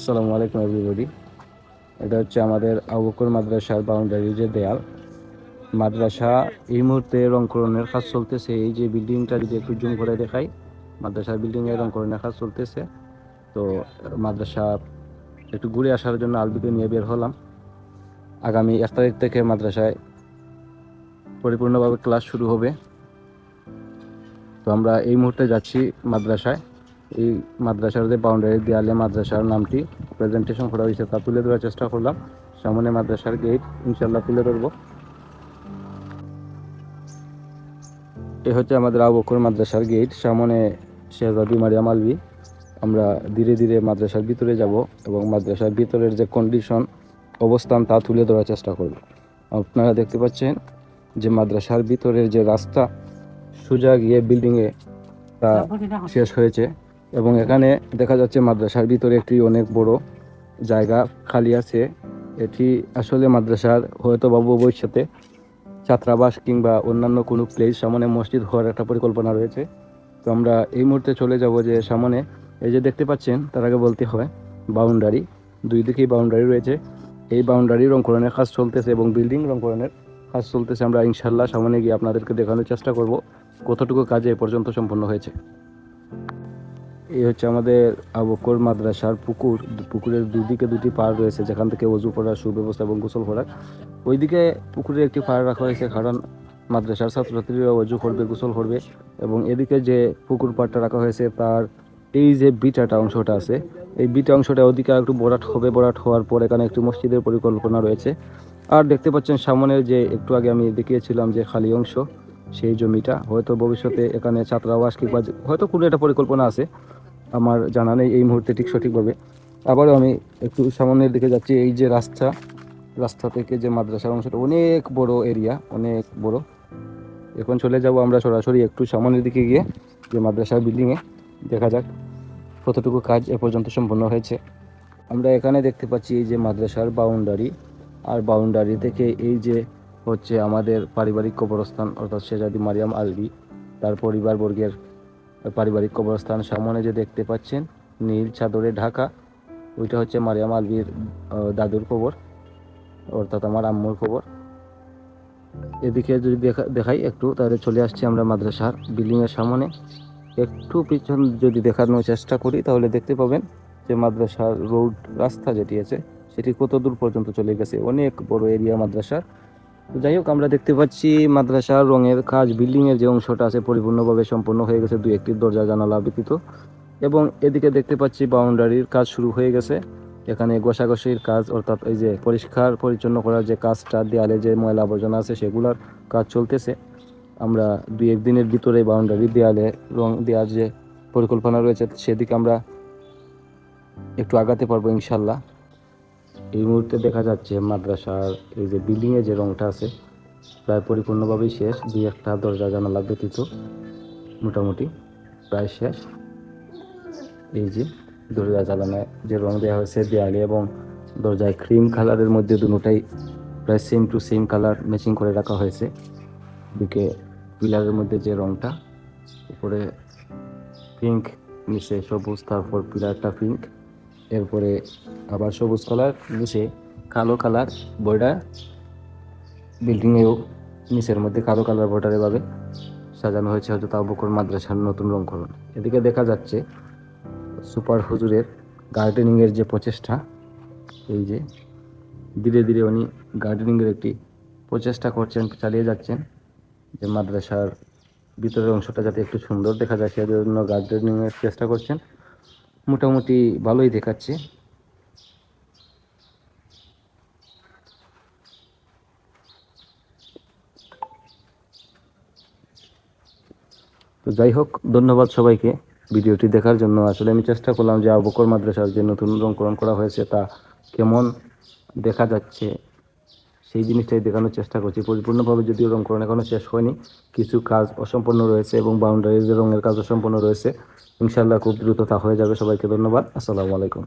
আসসালামু আলাইকুম এভরিবডি। এটা হচ্ছে আমাদের আবু বকর মাদ্রাসার বাউন্ডারি যে দেয়াল। মাদ্রাসা এই মুহূর্তে রংকরণের কাজ চলতেছে। এই যে বিল্ডিংটা যদি একটু জুম করে দেখাই, মাদ্রাসার বিল্ডিংয়ের রংকরণের কাজ চলতেছে। তো মাদ্রাসা একটু ঘুরে আসার জন্য আলবিকে নিয়ে বের হলাম। আগামী 1 তারিখ থেকে মাদ্রাসায় পরিপূর্ণভাবে ক্লাস শুরু হবে। তো আমরা এই মুহূর্তে যাচ্ছি মাদ্রাসায়। এই মাদ্রাসার যে বাউন্ডারি দেয়ালে মাদ্রাসার নামটি প্রেজেন্টেশন করা হয়েছে তা তুলে ধরার চেষ্টা করলাম। সামনে মাদ্রাসার গেট ইনশাল্লাহ তুলে ধরবো। এ হচ্ছে আমাদের আবু বকর মাদ্রাসার গেট, সামনে শেহজাদি মারিয়াম আলভি। আমরা ধীরে ধীরে মাদ্রাসার ভিতরে যাব এবং মাদ্রাসার ভিতরের যে কন্ডিশন অবস্থান তা তুলে ধরার চেষ্টা করব। আপনারা দেখতে পাচ্ছেন যে মাদ্রাসার ভিতরের যে রাস্তা সোজা গিয়ে বিল্ডিংয়ে তা শেষ হয়েছে এবং এখানে দেখা যাচ্ছে মাদ্রাসার ভিতরে একটি অনেক বড় জায়গা খালি আছে। এটি আসলে মাদ্রাসার হয়তো বা ভবিষ্যতে ছাত্রাবাস কিংবা অন্যান্য কোনো প্লেস, সামনে মসজিদ হওয়ার একটা পরিকল্পনা রয়েছে। তো আমরা এই মুহূর্তে চলে যাব যে সামনে এই যে দেখতে পাচ্ছেন, তার আগে বলতে হয় বাউন্ডারি, দুই দিকেই বাউন্ডারি রয়েছে। এই বাউন্ডারি রংকরণের কাজ চলতেছে এবং বিল্ডিং রংকরণের কাজ চলতেছে। আমরা ইনশাল্লাহ সামনে গিয়ে আপনাদেরকে দেখানোর চেষ্টা করব কতটুকু কাজ এ পর্যন্ত সম্পন্ন হয়েছে। এই হচ্ছে আমাদের আবু বকর মাদ্রাসার পুকুর। পুকুরের দুদিকে দুটি পাড় রয়েছে যেখান থেকে ওযু করার সুব্যবস্থা এবং গোসল করার। ওইদিকে পুকুরে একটি পাড় রাখা হয়েছে কারণ মাদ্রাসার ছাত্রছাত্রীরা ওযু করবে, গোসল করবে। এবং এদিকে যে পুকুর পাড়টা রাখা হয়েছে তার এই যে বিটাটা অংশটা আছে, এই বিটা অংশটা ওদিকে একটু বরাট হবে। বরাট হওয়ার পর এখানে একটি মসজিদের পরিকল্পনা রয়েছে। আর দেখতে পাচ্ছেন সামনের যে একটু আগে আমি দেখিয়েছিলাম যে খালি অংশ, সেই জমিটা হয়তো ভবিষ্যতে এখানে ছাত্রাবাস কিংবা হয়তো কোনো একটা পরিকল্পনা আছে, আমার জানা নেই এই মুহূর্তে ঠিক সঠিকভাবে। আবারও আমি একটু সামনের দিকে যাচ্ছি। এই যে রাস্তা থেকে যে মাদ্রাসার অংশটা অনেক বড় এরিয়া, অনেক বড়। এখন চলে যাব আমরা সরাসরি একটু সামনের দিকে গিয়ে যে মাদ্রাসার বিল্ডিংয়ে দেখা যাক কতটুকু কাজ এ পর্যন্ত সম্পন্ন হয়েছে। আমরা এখানে দেখতে পাচ্ছি এই যে মাদ্রাসার বাউন্ডারি, আর বাউন্ডারি থেকে এই যে হচ্ছে আমাদের পারিবারিক কবরস্থান, অর্থাৎ শেহজাদি মারিয়াম আলভি তার পরিবারবর্গের পারিবারিক কবরস্থান। সামনে যে দেখতে পাচ্ছেন নীল চাদরে ঢাকা, ওইটা হচ্ছে মারিয়াম আলভির দাদুর কবর, অর্থাৎ আমার আম্মুর কবর। এদিকে যদি দেখাই একটু, তাহলে চলে আসছি আমরা মাদ্রাসার বিল্ডিংয়ের সামনে। একটু পিছন যদি দেখানোর চেষ্টা করি তাহলে দেখতে পাবেন যে মাদ্রাসার রোড রাস্তা যেটি আছে সেটি কত দূর পর্যন্ত চলে গেছে, অনেক বড় এরিয়া মাদ্রাসার। তো যাই হোক, আমরা দেখতে পাচ্ছি মাদ্রাসার রঙের কাজ, বিল্ডিংয়ের যে অংশটা আছে পরিপূর্ণভাবে সম্পন্ন হয়ে গেছে, দুই একটি দরজা জানালা ব্যতীত। এবং এদিকে দেখতে পাচ্ছি বাউন্ডারির কাজ শুরু হয়ে গেছে। এখানে ঘষাঘষির কাজ, অর্থাৎ এই যে পরিষ্কার পরিচ্ছন্ন করার যে কাজটা, দেয়ালে যে ময়লা আবর্জনা আছে সেগুলোর কাজ চলতেছে। আমরা দুই একদিনের ভিতরে বাউন্ডারি দেয়ালে রং দেওয়ার যে পরিকল্পনা রয়েছে সেদিকে আমরা একটু আগাতে পারবো ইনশাল্লাহ। এই মুহূর্তে দেখা যাচ্ছে মাদ্রাসার এই যে বিল্ডিংয়ে যে রংটা আছে প্রায় পরিপূর্ণভাবেই শেষ, দুই একটা দরজা জানালা ব্যতীত মোটামুটি প্রায় শেষ। এই যে দরজা জানালায় যে রং দেওয়া হয়েছে দেয়ালে এবং দরজায় ক্রিম কালারের মধ্যে দুটোটাই প্রায় same to same colour matching করে রাখা হয়েছে। দিকে পিলারের মধ্যে যে রংটা, উপরে পিঙ্ক, নিচে সবুজ, তারপর পিলারটা পিঙ্ক, এরপরে আবার সবুজ কালার, নিচে কালো কালার বর্ডার। বিল্ডিংয়েও নিচের মধ্যে কালো কালার বর্ডার এভাবে সাজানো হয়েছে হয়তো আবু বকর মাদ্রাসার নতুন রংকরণ। এদিকে দেখা যাচ্ছে সুপার হুজুরের গার্ডেনিংয়ের যে প্রচেষ্টা, এই যে ধীরে ধীরে উনি গার্ডেনিংয়ের একটি প্রচেষ্টা করছেন, চালিয়ে যাচ্ছেন, যে মাদ্রাসার ভিতরের অংশটা যাতে একটু সুন্দর দেখা যায় সেজন্য গার্ডেনিংয়ের চেষ্টা করছেন। মোটামুটি ভালোই দেখাচ্ছে। তো যাই হোক, ধন্যবাদ সবাইকে ভিডিওটি দেখার জন্য। আসলে আমি চেষ্টা করলাম যে আবু বকর মাদ্রাসার যে নতুন রংকরণ করা হয়েছে তা কেমন দেখা যাচ্ছে সেই জিনিসটাই দেখানোর চেষ্টা করছি। পরিপূর্ণভাবে যদিও রংকরণ এখনো শেষ হয়নি, কিছু কাজ অসম্পূর্ণ রয়েছে এবং বাউন্ডারির যে রঙের কাজ অসম্পূর্ণ রয়েছে। ইনশাল্লাহ খুব দ্রুত তা হয়ে যাবে। সবাইকে ধন্যবাদ। আসসালামু আলাইকুম।